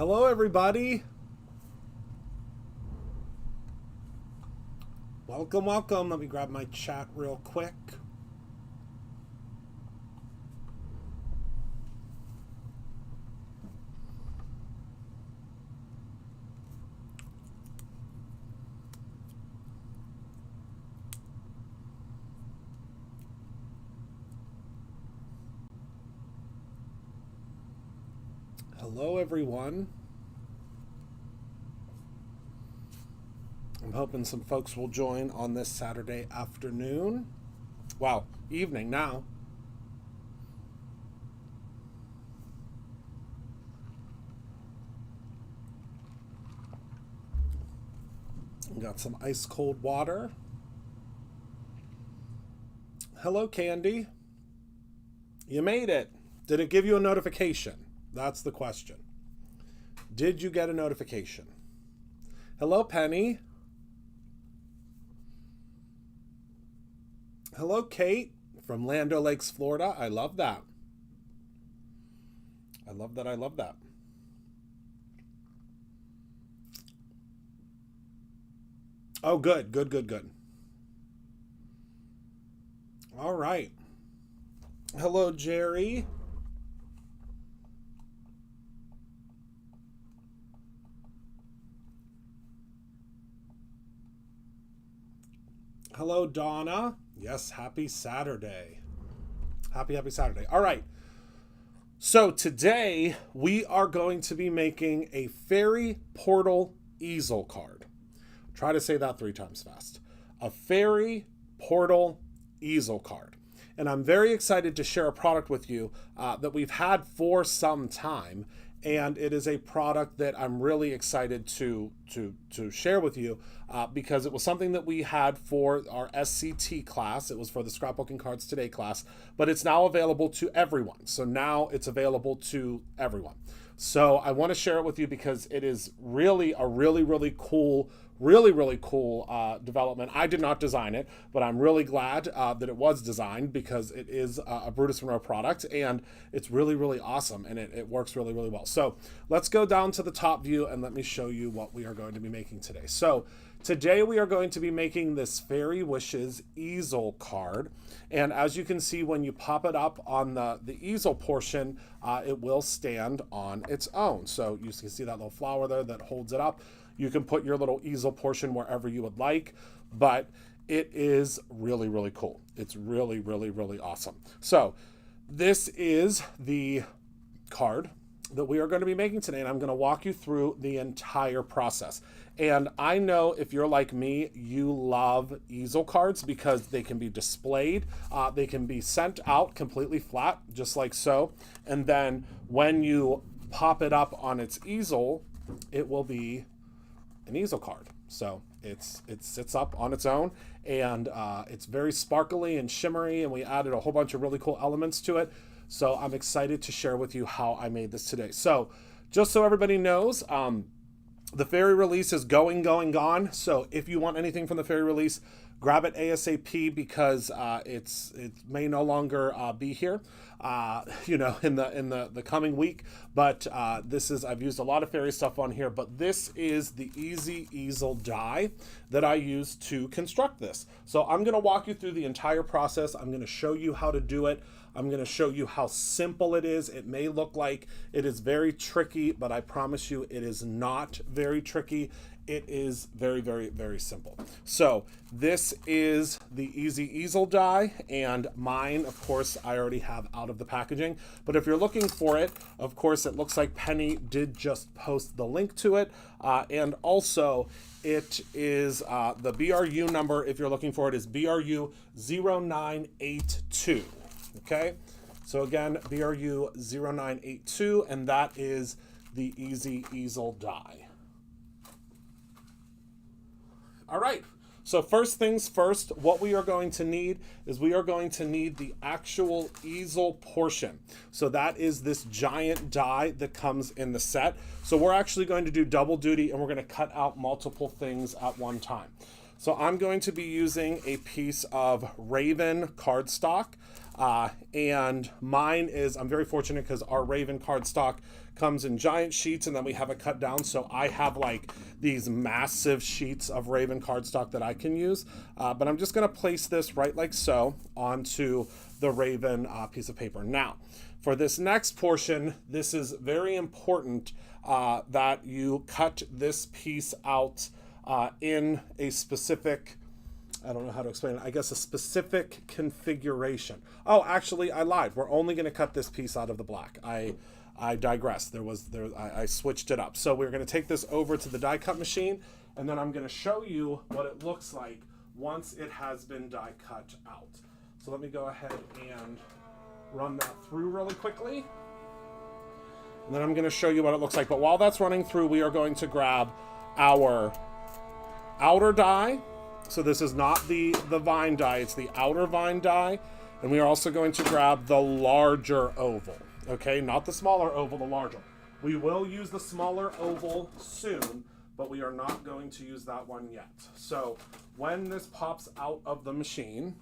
Hello, everybody. Welcome, welcome. Let me grab my chat real quick. Hello, everyone. I'm hoping some folks will join on this Saturday afternoon. Well, evening now. Got some ice cold water. Hello, Candy. You made it. Did it give you a notification? That's the question. Did you get a notification? Hello, Penny. Hello, Kate from Land O'Lakes, Florida. I love that. I love that. I love that. Oh, good, good, good, good. All right. Hello, Jerry. Hello, Donna. Yes, happy Saturday. Happy Saturday. All right. So today we are going to be making a fairy portal easel card. Try to say that 3 times fast. A fairy portal easel card. And I'm very excited to share a product with you that we've had for some time. And it is a product that I'm really excited to share with you because it was something that we had for our SCT class. It was for the Scrapbooking Cards Today class, but it's now available to everyone. So now it's available to everyone. So I want to share it with you because it is really a really cool development. I did not design it, but I'm really glad that it was designed because it is a Brutus Monroe product and it's really awesome and it works really well. So let's go down to the top view and let me show you what we are going to be making today. So today we are going to be making this Fairy Wishes easel card. And as you can see, when you pop it up on the easel portion, it will stand on its own. So you can see that little flower there that holds it up. You can put your little easel portion wherever you would like, but it is really cool. It's really awesome. So this is the card that we are going to be making today, and I'm going to walk you through the entire process. And I know if you're like me, you love easel cards because they can be displayed, they can be sent out completely flat, just like so. And then when you pop it up on its easel, it will be an easel card. So it sits up on its own, and it's very sparkly and shimmery, and we added a whole bunch of really cool elements to it. So I'm excited to share with you how I made this today. So just so everybody knows, the fairy release is gone. So if you want anything from the fairy release, grab it ASAP because it may no longer be here, in the coming week. But I've used a lot of fairy stuff on here, but this is the Easy Easel die that I used to construct this. So I'm going to walk you through the entire process. I'm going to show you how to do it. I'm going to show you how simple it is. It may look like it is very tricky, but I promise you it is not very tricky. It is very simple. So this is the Easy Easel die, and mine, of course, I already have out of the packaging. But if you're looking for it, of course, it looks like Penny did just post the link to it. And also, it is the BRU number, if you're looking for it, is BRU 0982. Okay, so again, BRU 0982, and that is the Easy Easel die. All right, so first things first, what we are going to need is we are going to need the actual easel portion. So that is this giant die that comes in the set. So we're actually going to do double duty, and we're going to cut out multiple things at one time. So I'm going to be using a piece of Raven cardstock. And mine is, I'm very fortunate because our Raven cardstock comes in giant sheets, and then we have it cut down. So I have like these massive sheets of Raven cardstock that I can use. But I'm just going to place this right like so onto the Raven piece of paper. Now, for this next portion, this is very important that you cut this piece out in a specific, I don't know how to explain it, I guess a specific configuration. Oh, actually, I lied. We're only going to cut this piece out of the black. I digress. I switched it up. So we're going to take this over to the die cut machine, and then I'm going to show you what it looks like once it has been die cut out. So let me go ahead and run that through really quickly. And then I'm going to show you what it looks like. But while that's running through, we are going to grab our outer die. So this is not the vine die, it's the outer vine die. And we are also going to grab the larger oval. Okay, not the smaller oval, the larger. We will use the smaller oval soon, but we are not going to use that one yet. So when this pops out of the machine,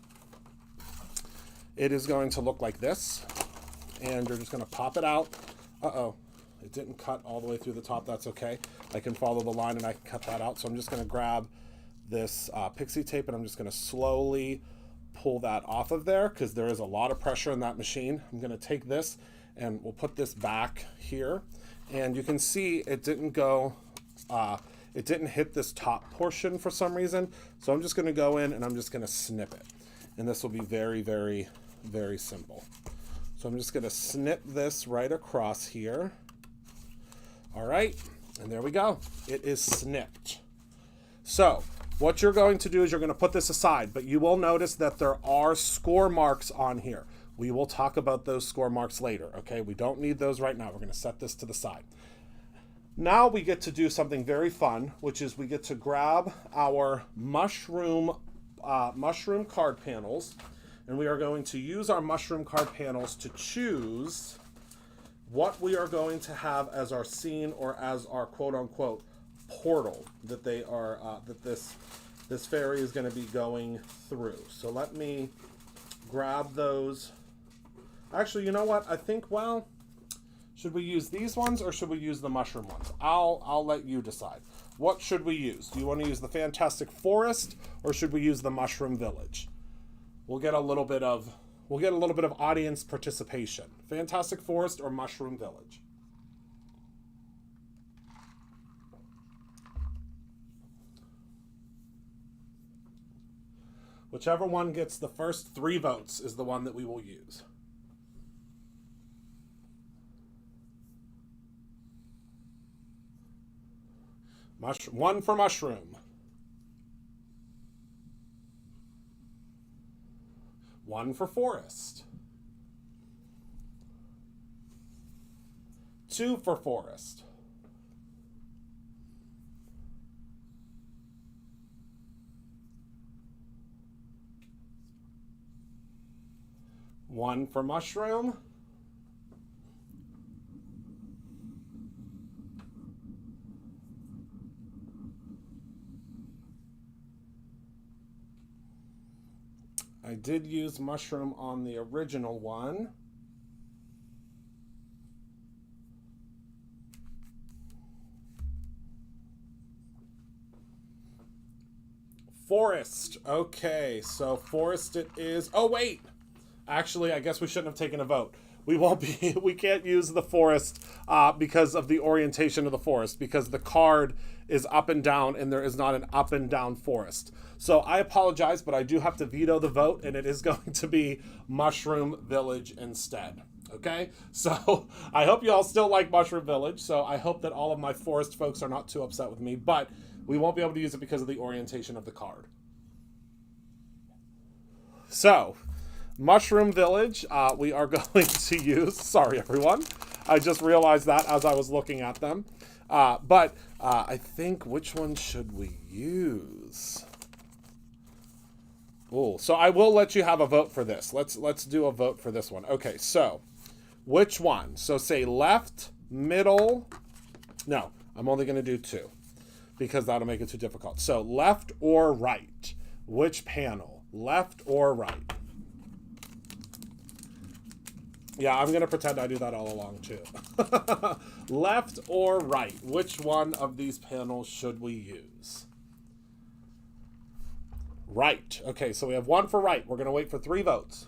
it is going to look like this. And you're just going to pop it out. Uh-oh, it didn't cut all the way through the top. That's okay. I can follow the line and I can cut that out. So I'm just going to grab this pixie tape, and I'm just going to slowly pull that off of there because there is a lot of pressure in that machine. I'm going to take this and we'll put this back here, and you can see it didn't go, it didn't hit this top portion for some reason. So I'm just going to go in and I'm just going to snip it, and this will be very, very, very simple. So I'm just going to snip this right across here. All right, and there we go. It is snipped. So what you're going to do is you're going to put this aside, but you will notice that there are score marks on here. We will talk about those score marks later, okay? We don't need those right now. We're going to set this to the side. Now we get to do something very fun, which is we get to grab our mushroom card panels, and we are going to use our mushroom card panels to choose what we are going to have as our scene or as our quote-unquote portal that they are that this fairy is going to be going through. So let me grab those. Actually, you know what? I think, well, should we use these ones or should we use the mushroom ones? I'll let you decide. What should we use? Do you want to use the Fantastic Forest or should we use the Mushroom Village? We'll get a little bit of audience participation. Fantastic Forest or Mushroom Village? Whichever one gets the first 3 votes is the one that we will use. One for mushroom. 1 for forest. 2 for forest. 1 for mushroom. I did use mushroom on the original one. Forest. Okay, so forest it is. Oh, wait. Actually, I guess we shouldn't have taken a vote. We can't use the forest because of the orientation of the forest, because the card is up and down and there is not an up and down forest. So I apologize, but I do have to veto the vote, and it is going to be Mushroom Village instead. Okay, so I hope you all still like Mushroom Village. So I hope that all of my forest folks are not too upset with me, but we won't be able to use it because of the orientation of the card. So Mushroom Village, we are going to use, sorry everyone, I just realized that as I was looking at them. But I think, which one should we use? Oh, so I will let you have a vote for this. Let's do a vote for this one. Okay, so which one? So say left, middle. No, I'm only going to do 2 because that'll make it too difficult. So left or right? Which panel? Left or right? Yeah, I'm going to pretend I do that all along too. Left or right? Which one of these panels should we use? Right. Okay, so we have 1 for right. We're going to wait for 3 votes.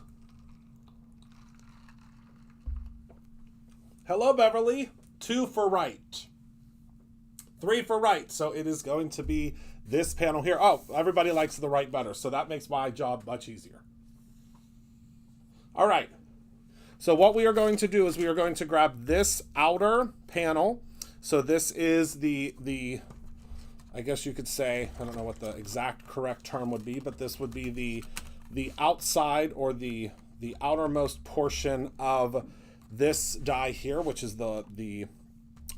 Hello, Beverly. 2 for right. 3 for right. So it is going to be this panel here. Oh, everybody likes the right better, so that makes my job much easier. All right. So what we are going to do is we are going to grab this outer panel. So this is the I guess you could say, I don't know what the exact correct term would be, but this would be the outside or the outermost portion of this die here, which is the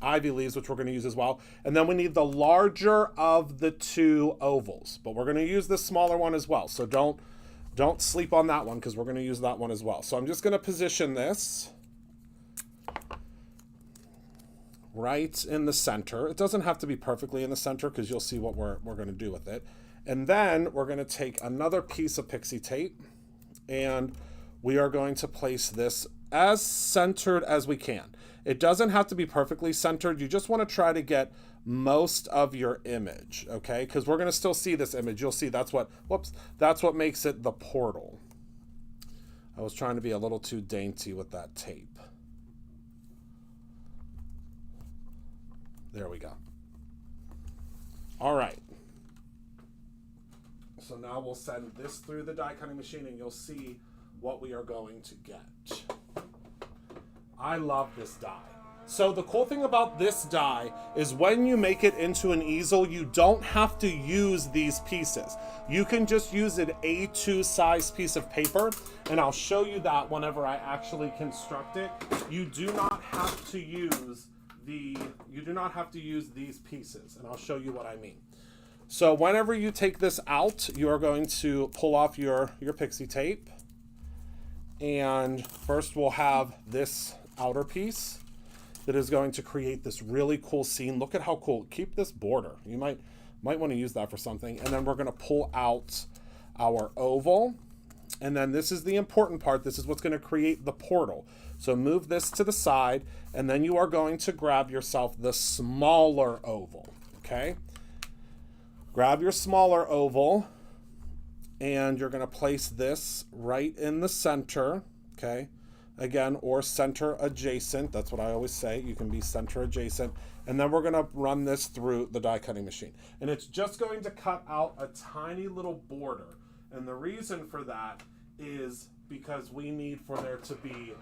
ivy leaves, which we're going to use as well. And then we need the larger of the 2 ovals, but we're going to use the smaller one as well. So don't sleep on that one, because we're going to use that one as well. So I'm just going to position this right in the center. It doesn't have to be perfectly in the center, because you'll see what we're going to do with it. And then we're going to take another piece of pixie tape, and we are going to place this as centered as we can. It doesn't have to be perfectly centered. You just want to try to get most of your image, okay? Because we're going to still see this image. You'll see that's what, that's what makes it the portal. I was trying to be a little too dainty with that tape. There we go. All right. So now we'll send this through the die cutting machine, and you'll see what we are going to get. I love this die. So the cool thing about this die is when you make it into an easel, you don't have to use these pieces. You can just use an A2 size piece of paper, and I'll show you that whenever I actually construct it. You do not have to use these pieces, and I'll show you what I mean. So whenever you take this out, you are going to pull off your pixie tape, and first we'll have this outer piece that is going to create this really cool scene. Look at how cool. Keep this border. You might want to use that for something. And then we're going to pull out our oval. And then this is the important part. This is what's going to create the portal. So move this to the side, and then you are going to grab yourself the smaller oval, okay? Grab your smaller oval, and you're going to place this right in the center, okay? Again, or center adjacent. That's what I always say. You can be center adjacent. And then we're going to run this through the die cutting machine. And it's just going to cut out a tiny little border. And the reason for that is because we need for there to be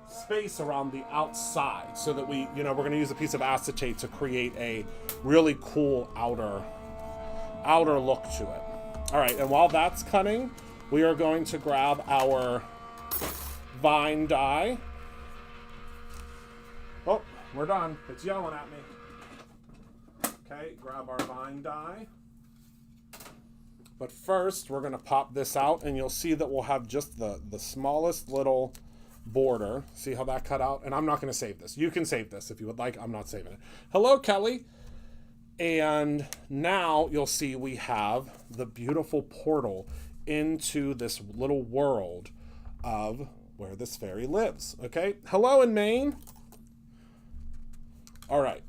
space around the outside, so that we're going to use a piece of acetate to create a really cool outer look to it. All right, and while that's cutting, we are going to grab our vine die. Oh, we're done. It's yelling at me. Okay, grab our vine die. But first, we're going to pop this out, and you'll see that we'll have just the smallest little border. See how that cut out? And I'm not going to save this. You can save this if you would like. I'm not saving it. Hello, Kelly. And now you'll see we have the beautiful portal into this little world of where this fairy lives. Okay, hello in Maine. All right,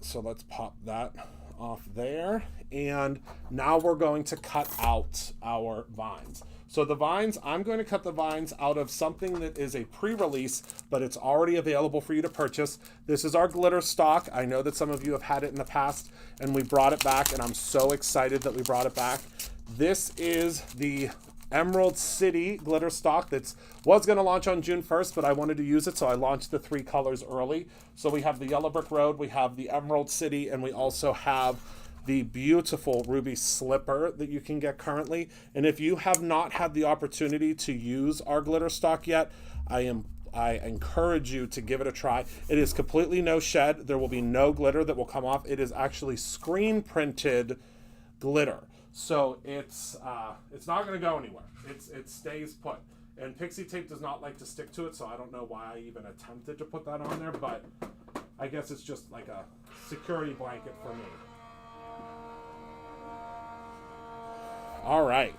so let's pop that off there, and now we're going to cut out our vines. So the vines, I'm going to cut the vines out of something that is a pre-release, but it's already available for you to purchase. This is our glitter stock. I know that some of you have had it in the past, and we brought it back, and I'm so excited that we brought it back. This is the Emerald City glitter stock that was going to launch on June 1st, but I wanted to use it, so I launched the 3 colors early. So we have the Yellow Brick Road, we have the Emerald City, and we also have the beautiful Ruby Slipper that you can get currently. And if you have not had the opportunity to use our glitter stock yet, I encourage you to give it a try. It is completely no shed. There will be no glitter that will come off. It is actually screen printed glitter. So it's not going to go anywhere. It stays put. And pixie tape does not like to stick to it, so I don't know why I even attempted to put that on there, but I guess it's just like a security blanket for me. All right.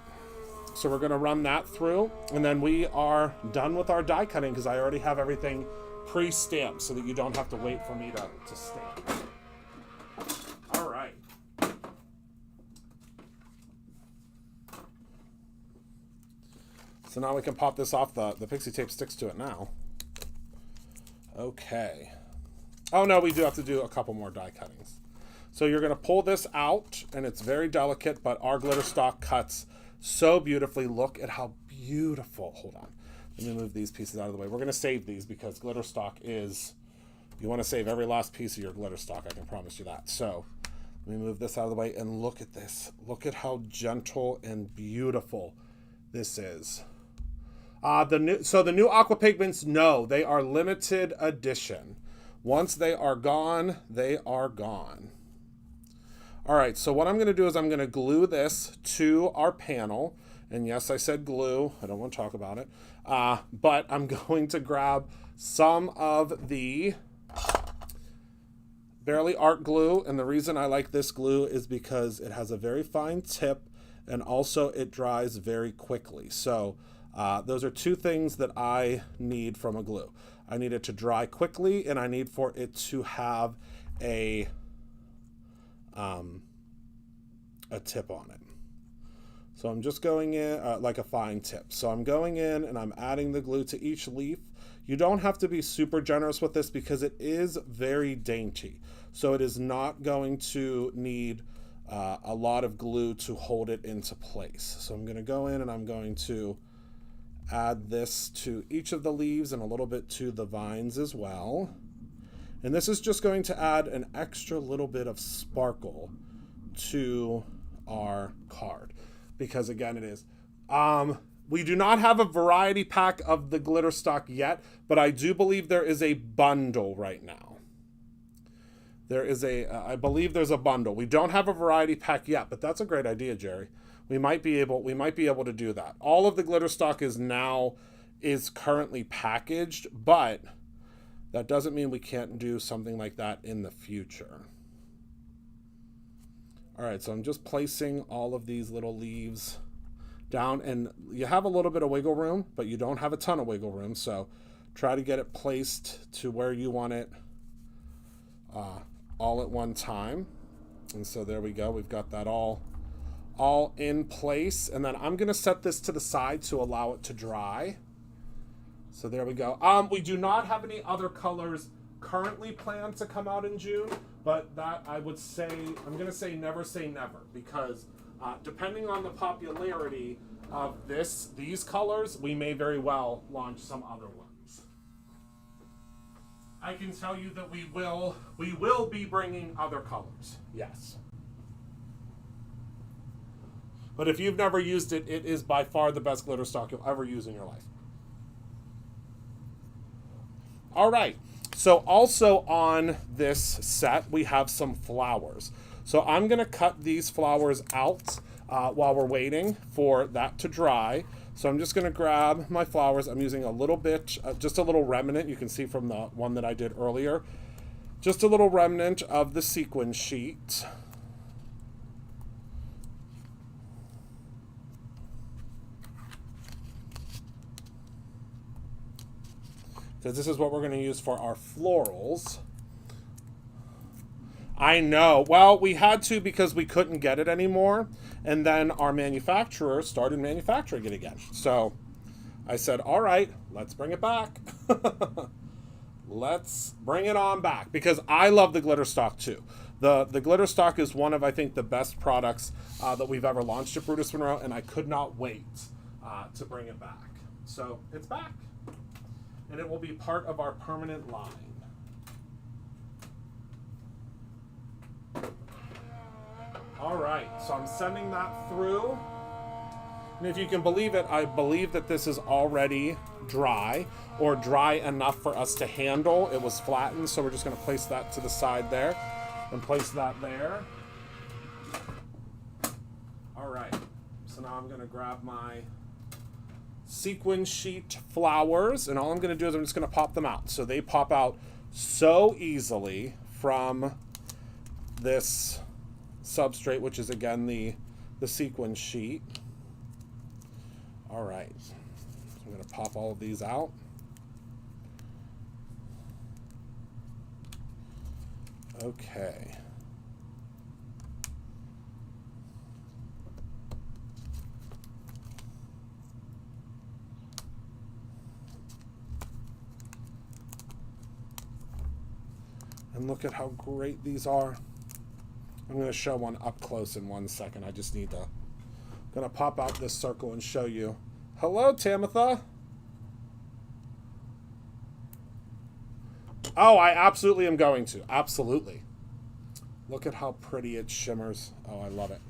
So we're going to run that through, and then we are done with our die cutting because I already have everything pre-stamped so that you don't have to wait for me to stamp. All right. So now we can pop this off. The pixie tape sticks to it now. Okay. Oh no, we do have to do a couple more die cuttings. So you're going to pull this out, and it's very delicate, but our glitter stock cuts so beautifully. Look at how beautiful. Hold on. Let me move these pieces out of the way. We're going to save these because glitter stock is, you want to save every last piece of your glitter stock. I can promise you that. So let me move this out of the way, and look at this. Look at how gentle and beautiful this is. The new aqua pigments, no, they are limited edition. Once they are gone, they are gone. All right, so what I'm going to do is I'm going to glue this to our panel. And yes, I said glue. I don't want to talk about it. But I'm going to grab some of the Barely Art glue. And the reason I like this glue is because it has a very fine tip, and also it dries very quickly. So those are two things that I need from a glue. I need it to dry quickly, and I need for it to have a tip on it. So I'm just going in like a fine tip. So I'm going in and I'm adding the glue to each leaf. You don't have to be super generous with this because it is very dainty. So it is not going to need a lot of glue to hold it into place. So I'm going to go in and I'm going to add this to each of the leaves and a little bit to the vines as well. And this is just going to add an extra little bit of sparkle to our card, because again, it is. We do not have a variety pack of the glitter stock yet, but I do believe there is a bundle right now. There is I believe there's a bundle. We don't have a variety pack yet, but that's a great idea, Jerry. We might be able to do that. All of the glitter stock is currently packaged, but that doesn't mean we can't do something like that in the future. All right, so I'm just placing all of these little leaves down, and you have a little bit of wiggle room, but you don't have a ton of wiggle room. So try to get it placed to where you want it all at one time. And so there we go. We've got that all in place. And then I'm going to set this to the side to allow it to dry. So there we go. We do not have any other colors currently planned to come out in June, but that I'm going to say never, because depending on the popularity of these colors, we may very well launch some other ones. I can tell you that we will be bringing other colors. Yes. But if you've never used it, it is by far the best glitter stock you'll ever use in your life. All right. So also on this set, we have some flowers. So I'm going to cut these flowers out while we're waiting for that to dry. So I'm just going to grab my flowers. I'm using a little bit, just a little remnant. You can see from the one that I did earlier. Just a little remnant of the sequin sheet. Because this is what we're going to use for our florals. I know. Well, we had to because we couldn't get it anymore. And then our manufacturer started manufacturing it again. So I said, all right, let's bring it back. Let's bring it on back. Because I love the glitter stock too. The glitter stock is one of, I think, the best products that we've ever launched at Brutus Monroe. And I could not wait to bring it back. So it's back. And it will be part of our permanent line. All right, so I'm sending that through. And if you can believe it, I believe that this is already dry, or dry enough for us to handle. It was flattened, so we're just going to place that to the side there and place that there. All right, so now I'm going to grab my sequin sheet flowers, and all I'm going to do is I'm just going to pop them out. So they pop out so easily from this substrate, which is again the sequin sheet. All right, so I'm going to pop all of these out. Okay. And look at how great these are. I'm going to show one up close in 1 second. I just need to... going to pop out this circle and show you. Hello, Tamitha. Oh, I absolutely am going to. Absolutely. Look at how pretty it shimmers. Oh, I love it.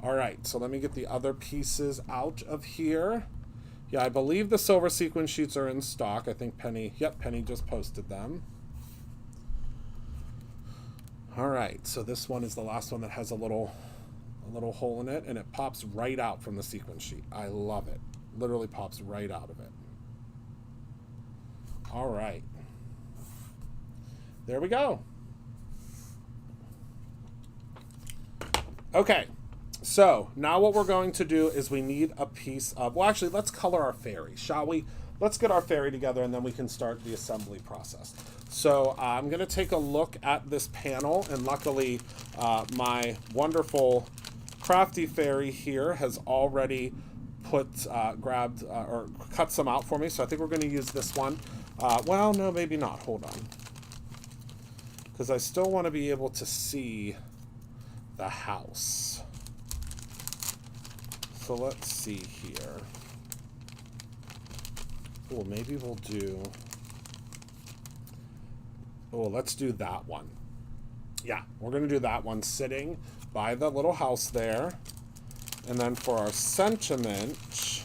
All right, so let me get the other pieces out of here. Yeah, I believe the silver sequin sheets are in stock. I think Penny, yep, Penny just posted them. All right, so this one is the last one that has a little hole in it, and it pops right out from the sequin sheet. I love it. Literally pops right out of it. All right. There we go. Okay, so now what we're going to do is we need a piece of, well, actually, let's color our fairy, shall we? Let's get our fairy together, and then we can start the assembly process. So I'm going to take a look at this panel, and luckily my wonderful crafty fairy here has already grabbed or cut some out for me. So I think we're going to use this one. Well, no, maybe not. Hold on. Because I still want to be able to see the house. So let's see here. Oh, maybe we'll do... Oh, let's do that one. Yeah, we're going to do that one sitting by the little house there. And then for our sentiment,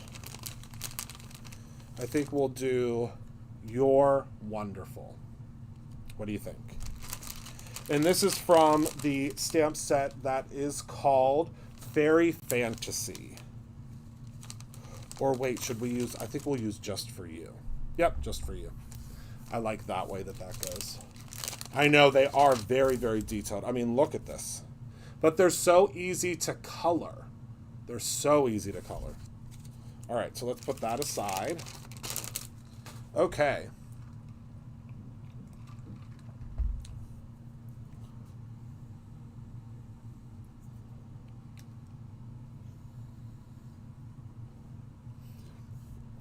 I think we'll do You're Wonderful. What do you think? And this is from the stamp set that is called Fairy Fantasy. Or wait, should we use, I think we'll use Just For You. Yep, Just For You. I like that way that goes. I know they are very, very detailed. I mean, look at this. But they're so easy to color. They're so easy to color. All right, so let's put that aside. Okay.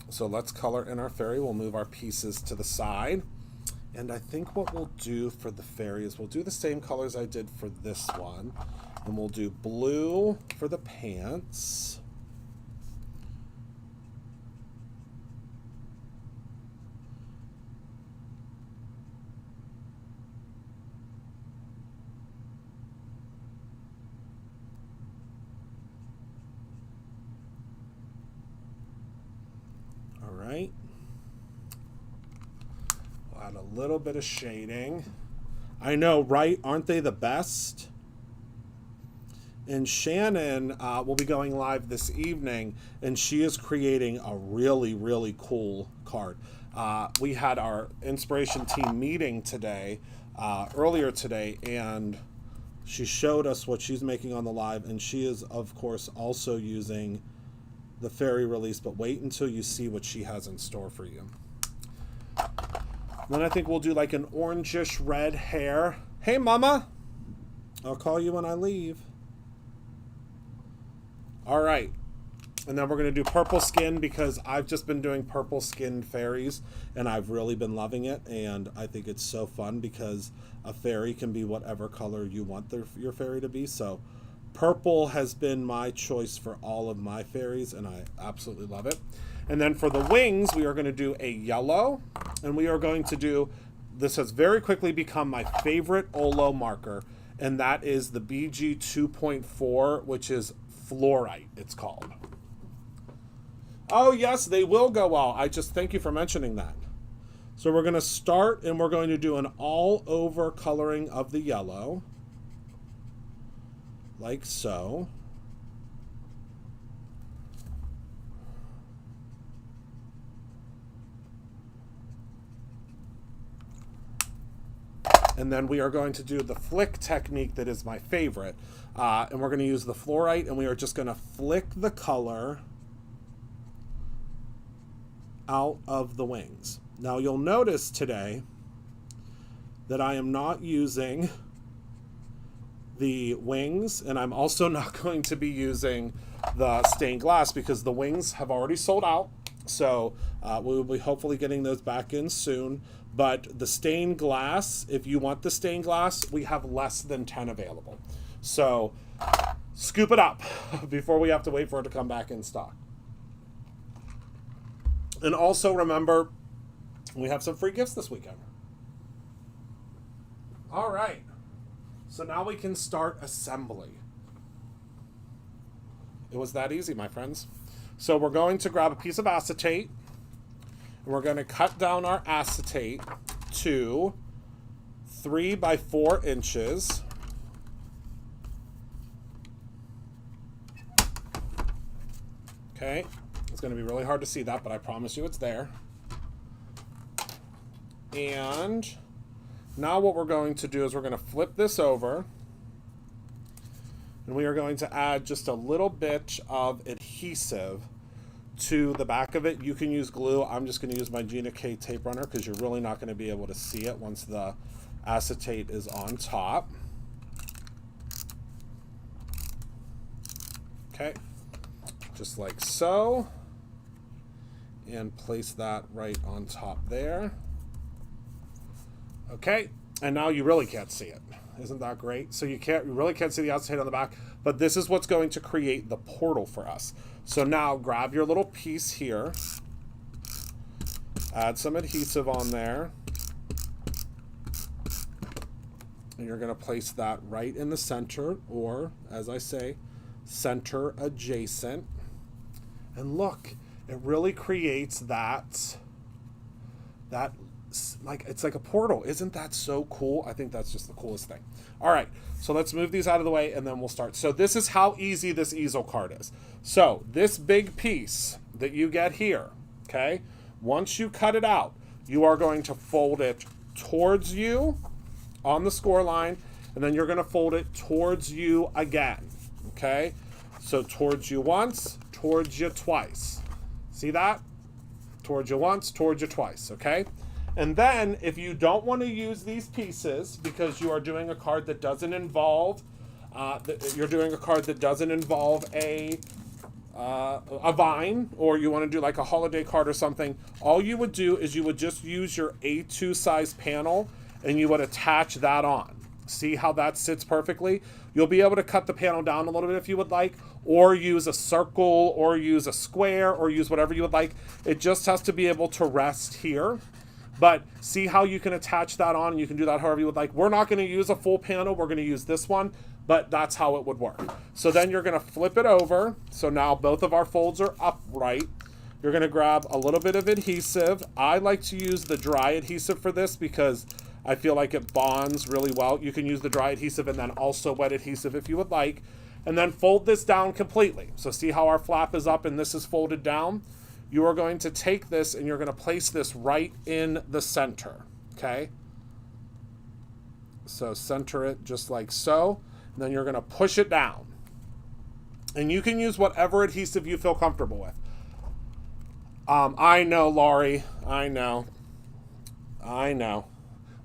So let's color in our fairy. We'll move our pieces to the side. And I think what we'll do for the fairy is we'll do the same colors I did for this one. And we'll do blue for the pants. All right. Add a little bit of shading. I know, right? Aren't they the best? And Shannon will be going live this evening, and she is creating a really, really cool card. We had our inspiration team meeting today, earlier today, and she showed us what she's making on the live, and she is, of course, also using the fairy release, but wait until you see what she has in store for you. Then I think we'll do like an orangish red hair. Hey, Mama. I'll call you when I leave. All right. And then we're going to do purple skin because I've just been doing purple skinned fairies and I've really been loving it. And I think it's so fun because a fairy can be whatever color you want your fairy to be. So purple has been my choice for all of my fairies and I absolutely love it. And then for the wings, we are going to do a yellow, and we are going to do, this has very quickly become my favorite Olo marker, and that is the BG 2.4, which is Fluorite, it's called. Oh, yes, they will go out. I just thank you for mentioning that. So we're going to start, and we're going to do an all-over coloring of the yellow, like so. And then we are going to do the flick technique that is my favorite. And we're going to use the fluorite, and we are just going to flick the color out of the wings. Now you'll notice today that I am not using the wings, and I'm also not going to be using the stained glass because the wings have already sold out. So we will be hopefully getting those back in soon. But the stained glass, if you want the stained glass, we have less than 10 available. So scoop it up before we have to wait for it to come back in stock. And also remember, we have some free gifts this weekend. All right. So now we can start assembly. It was that easy, my friends. So we're going to grab a piece of acetate, and we're going to cut down our acetate to 3 by 4 inches. Okay, it's going to be really hard to see that, but I promise you it's there. And now what we're going to do is we're going to flip this over, and we are going to add just a little bit of adhesive to the back of it. You can use glue. I'm just going to use my Gina K tape runner because you're really not going to be able to see it once the acetate is on top. Okay, just like so. And place that right on top there. Okay, and now you really can't see it. Isn't that great? So you really can't see the acetate on the back, but this is what's going to create the portal for us. So now grab your little piece here, add some adhesive on there, and you're going to place that right in the center, or as I say, center adjacent. And look, it really creates that like, it's like a portal. Isn't that so cool? I think that's just the coolest thing. All right, so let's move these out of the way and then we'll start. So this is how easy this easel card is. So this big piece that you get here, okay, once you cut it out, you are going to fold it towards you on the score line, and then you're going to fold it towards you again, okay? So towards you once, towards you twice. See that? Towards you once, towards you twice, okay? And then if you don't want to use these pieces because you are doing a card that doesn't involve, a vine, or you want to do like a holiday card or something, all you would do is you would just use your A2 size panel and you would attach that on. See how that sits perfectly? You'll be able to cut the panel down a little bit if you would like, or use a circle, or use a square, or use whatever you would like. It just has to be able to rest here. But see how you can attach that on, and you can do that however you would like. We're not going to use a full panel. We're going to use this one, but that's how it would work. So then you're going to flip it over. So now both of our folds are upright. You're going to grab a little bit of adhesive. I like to use the dry adhesive for this because I feel like it bonds really well. You can use the dry adhesive and then also wet adhesive if you would like. And then fold this down completely. So see how our flap is up and this is folded down? You are going to take this and you're going to place this right in the center, okay? So center it just like so. And then you're going to push it down. And you can use whatever adhesive you feel comfortable with. I know, Laurie. I know.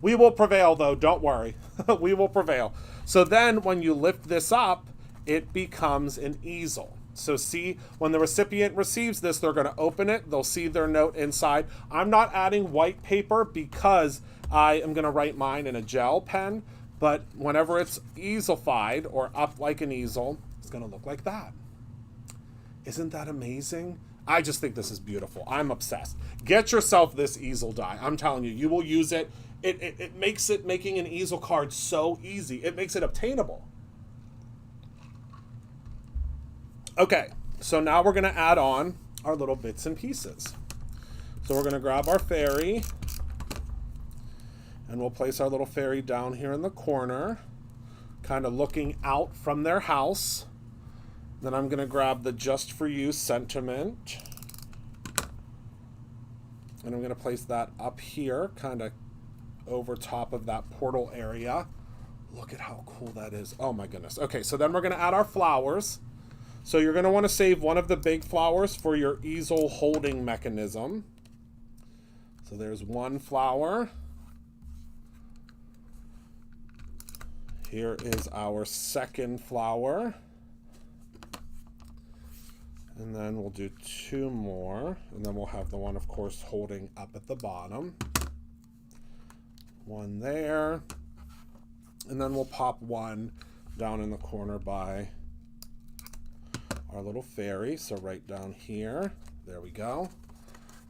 We will prevail, though. Don't worry. We will prevail. So then when you lift this up, it becomes an easel. So see, when the recipient receives this, they're going to open it. They'll see their note inside. I'm not adding white paper because I am going to write mine in a gel pen. But whenever it's easelified or up like an easel, it's going to look like that. Isn't that amazing? I just think this is beautiful. I'm obsessed. Get yourself this easel die. I'm telling you, you will use it. It makes making an easel card so easy. It makes it obtainable. Okay, so now we're going to add on our little bits and pieces. So we're going to grab our fairy, and we'll place our little fairy down here in the corner, kind of looking out from their house. Then I'm going to grab the Just For You sentiment, and I'm going to place that up here, kind of over top of that portal area. Look at how cool that is. Oh my goodness. Okay, so then we're going to add our flowers. So you're going to want to save one of the big flowers for your easel holding mechanism. So there's one flower. Here is our second flower. And then we'll do two more. And then we'll have the one, of course, holding up at the bottom. One there. And then we'll pop one down in the corner by our little fairy. So right down here. There we go.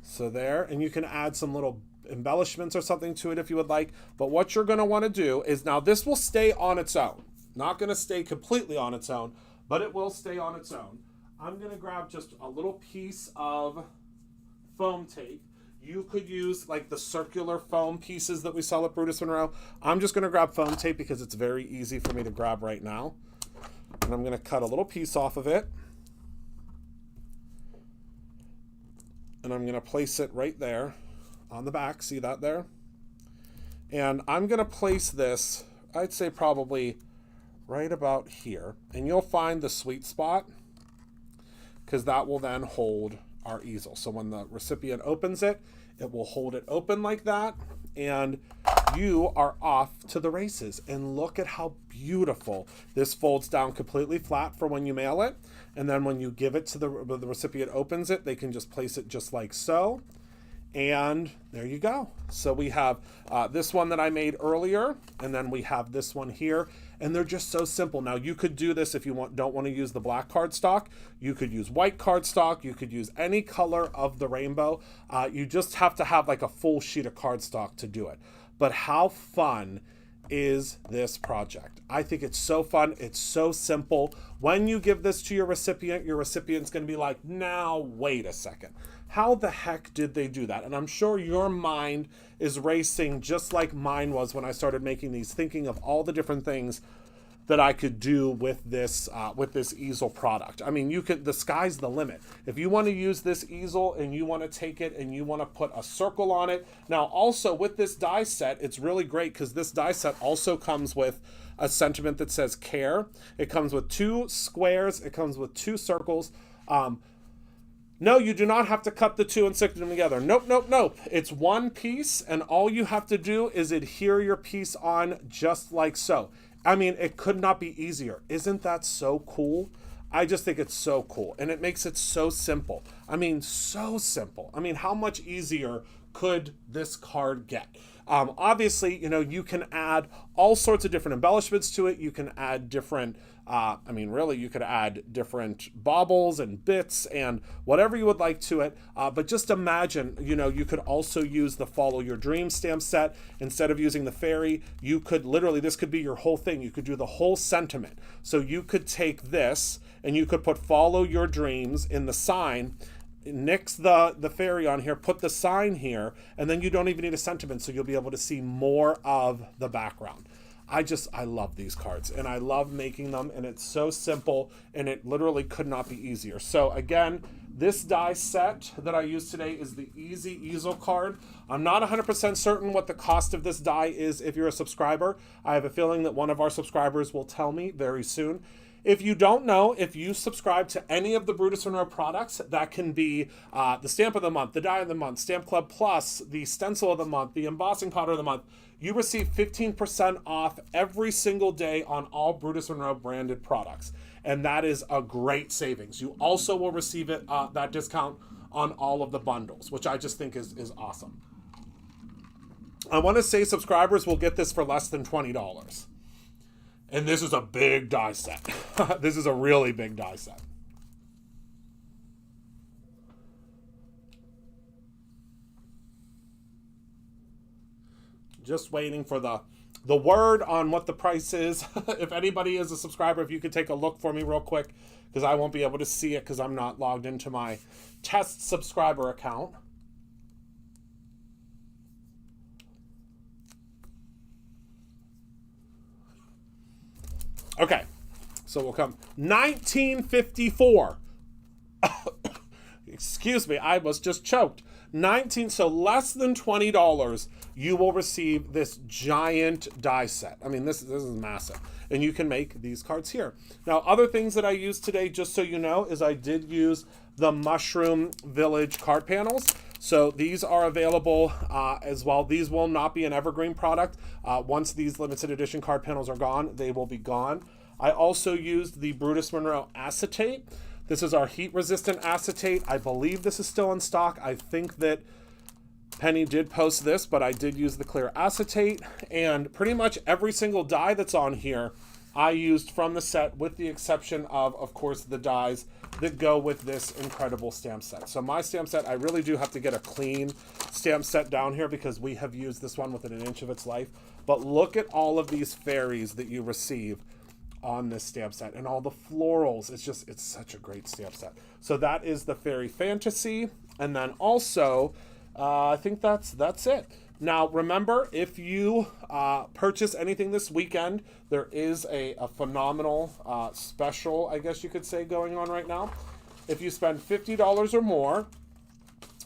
So there. And you can add some little embellishments or something to it if you would like. But what you're going to want to do is, now this will stay on its own. Not going to stay completely on its own, but it will stay on its own. I'm going to grab just a little piece of foam tape. You could use like the circular foam pieces that we sell at Brutus Monroe. I'm just going to grab foam tape because it's very easy for me to grab right now. And I'm going to cut a little piece off of it. And I'm going to place it right there on the back. See that there? And I'm going to place this, I'd say probably right about here. And you'll find the sweet spot, because that will then hold our easel. So when the recipient opens it, it will hold it open like that, and you are off to the races. And look at how beautiful this folds down completely flat for when you mail it. And then when you give it to the recipient opens it, they can just place it just like so. And there you go. So we have this one that I made earlier, and then we have this one here, and they're just so simple. Now you could do this if you don't want to use the black cardstock. You could use white cardstock. You could use any color of the rainbow. You just have to have like a full sheet of cardstock to do it. But how fun is this project? I think it's so fun. It's so simple. When you give this to your recipient's going to be like, now wait a second. How the heck did they do that? And I'm sure your mind is racing just like mine was when I started making these, thinking of all the different things that I could do with this easel product. I mean, the sky's the limit. If you want to use this easel and you want to take it and you want to put a circle on it. Now, also with this die set, it's really great because this die set also comes with a sentiment that says care. It comes with 2 squares. It comes with 2 circles. No, you do not have to cut the 2 and stick them together. Nope, nope, nope. It's one piece, and all you have to do is adhere your piece on just like so. I mean, it could not be easier. Isn't that so cool? I just think it's so cool, and it makes it so simple. I mean, so simple. I mean, how much easier could this card get? Obviously, you can add all sorts of different embellishments to it. You can add different, really, you could add different baubles and bits and whatever you would like to it. But just imagine, you could also use the Follow Your Dream stamp set. Instead of using the fairy, you could literally, this could be your whole thing. You could do the whole sentiment. So you could take this and you could put Follow Your Dreams in the sign, nix the fairy on here, put the sign here, and then you don't even need a sentiment, so you'll be able to see more of the background. I love these cards, and I love making them, and it's so simple, and it literally could not be easier. So again, this die set that I use today is the Easy Easel card. I'm not 100% certain what the cost of this die is if you're a subscriber. I have a feeling that one of our subscribers will tell me very soon. If you don't know, if you subscribe to any of the Brutus Monroe products, that can be the Stamp of the Month, the Die of the Month, Stamp Club Plus, the Stencil of the Month, the Embossing Powder of the Month, you receive 15% off every single day on all Brutus Monroe branded products. And that is a great savings. You also will receive that discount on all of the bundles, which I just think is awesome. I want to say subscribers will get this for less than $20. And this is a big die set. This is a really big die set. Just waiting for the word on what the price is. If anybody is a subscriber, if you could take a look for me real quick, because I won't be able to see it because I'm not logged into my test subscriber account. Okay, so we'll come 1954. Excuse me, I was just choked. So less than $20 you will receive this giant die set. I mean, this is massive. And you can make these cards here. Now, other things that I used today, just so you know, is I did use the Mushroom Village card panels. So these are available as well. These will not be an evergreen product. Once these limited edition card panels are gone, they will be gone. I also used the Brutus Monroe acetate. This is our heat resistant acetate. I believe this is still in stock. I think that Penny did post this, but I did use the clear acetate, and pretty much every single die that's on here I used from the set, with the exception of course, the dies that go with this incredible stamp set. So my stamp set, I really do have to get a clean stamp set down here because we have used this one within an inch of its life. But look at all of these fairies that you receive on this stamp set, and all the florals. It's such a great stamp set. So that is the Fairy Fantasy. And then also, I think that's it. Now, remember, if you purchase anything this weekend, there is a phenomenal special, I guess you could say, going on right now. If you spend $50 or more,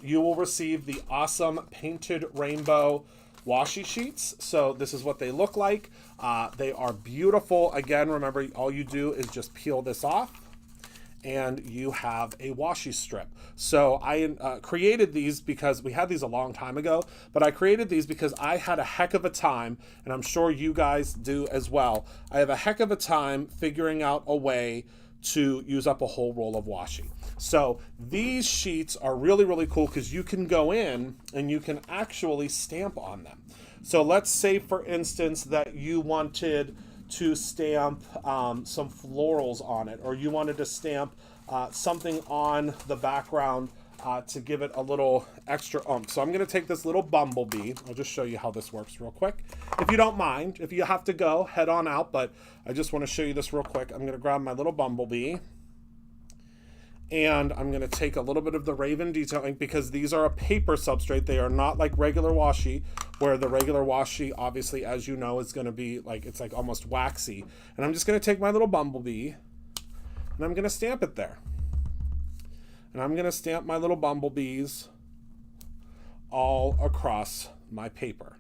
you will receive the awesome Painted Rainbow washi sheets. So this is what they look like. They are beautiful. Again, remember, all you do is just peel this off, and you have a washi strip. So I created these because we had these a long time ago, but I created these because I had a heck of a time, and I'm sure you guys do as well. I have a heck of a time figuring out a way to use up a whole roll of washi. So these sheets are really, really cool because you can go in and you can actually stamp on them. So let's say, for instance, that you wanted to stamp some florals on it, or you wanted to stamp something on the background to give it a little extra oomph. So I'm going to take this little bumblebee. I'll just show you how this works real quick. If you don't mind, if you have to go, head on out, but I just want to show you this real quick. I'm going to grab my little bumblebee, and I'm going to take a little bit of the Raven detail ink, because these are a paper substrate. They are not like regular washi, where the regular washi, obviously, as you know, is going to be like, it's like almost waxy. And I'm just going to take my little bumblebee, and I'm going to stamp it there. And I'm going to stamp my little bumblebees all across my paper.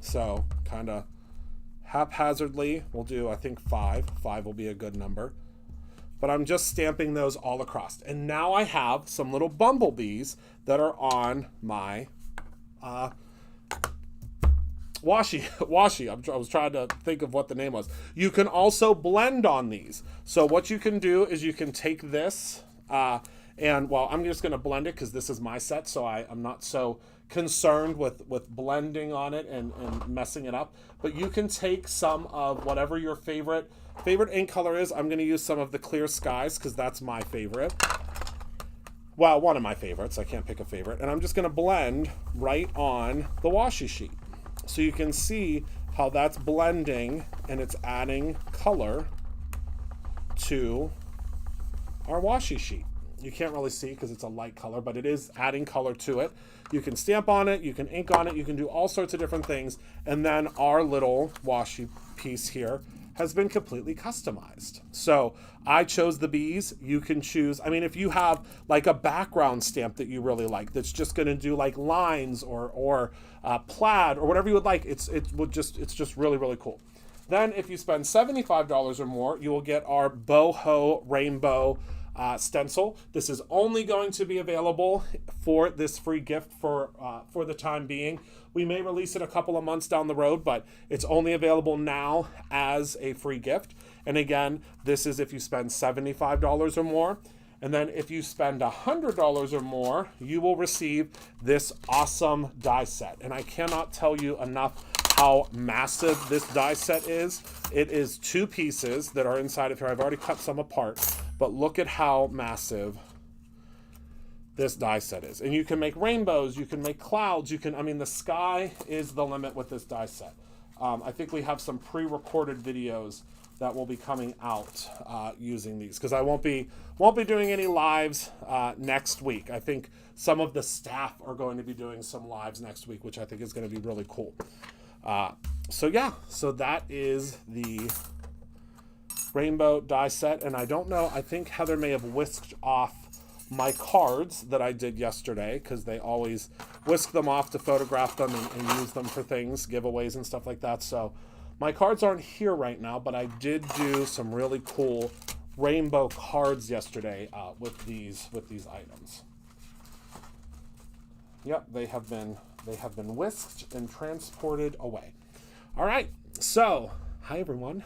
So kind of haphazardly, we'll do, I think, 5. 5 will be a good number. But I'm just stamping those all across. And now I have some little bumblebees that are on my washi. I was trying to think of what the name was. You can also blend on these. So what you can do is you can take this, and well, I'm just going to blend it because this is my set, so I'm not so concerned with blending on it and messing it up. But you can take some of whatever your favorite ink color is. I'm going to use some of the Clear Skies because that's my favorite. Well, one of my favorites. I can't pick a favorite. And I'm just going to blend right on the washi sheet. So you can see how that's blending and it's adding color to our washi sheet. You can't really see because it's a light color, but it is adding color to it. You can stamp on it, you can ink on it, you can do all sorts of different things. And then our little washi piece here has been completely customized. So I chose the bees. You can choose, I mean, if you have like a background stamp that you really like, that's just going to do like lines or plaid or whatever you would like, it's just really, really cool. Then if you spend $75 or more, you will get our boho rainbow stencil. This is only going to be available for this free gift for the time being. We may release it a couple of months down the road, but it's only available now as a free gift. And again, this is if you spend $75 or more. And then if you spend $100 or more, you will receive this awesome die set. And I cannot tell you enough how massive this die set is. It is 2 pieces that are inside of here. I've already cut some apart, but look at how massive this die set is. And you can make rainbows, you can make clouds, I mean, the sky is the limit with this die set. I think we have some pre-recorded videos that will be coming out using these, because I won't be doing any lives next week. I think some of the staff are going to be doing some lives next week, which I think is going to be really cool. So yeah, so that is the rainbow die set. And I don't know, I think Heather may have whisked off my cards that I did yesterday, because they always whisk them off to photograph them and use them for things, giveaways and stuff like that. So my cards aren't here right now, but I did do some really cool rainbow cards yesterday with these items. Yep, they have been whisked and transported away. All right, so hi everyone.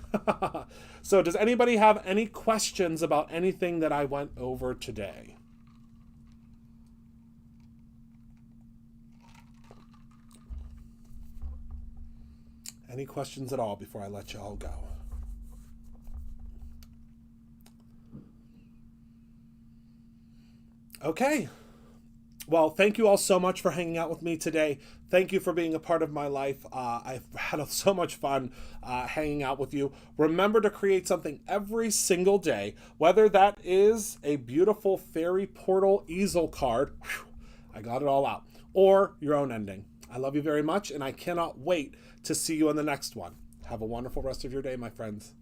So does anybody have any questions about anything that I went over today? Any questions at all before I let you all go? Okay. Well, thank you all so much for hanging out with me today. Thank you for being a part of my life. I've had so much fun hanging out with you. Remember to create something every single day, whether that is a beautiful fairy portal easel card, whew, I got it all out, or your own ending. I love you very much, and I cannot wait to see you on the next one. Have a wonderful rest of your day, my friends.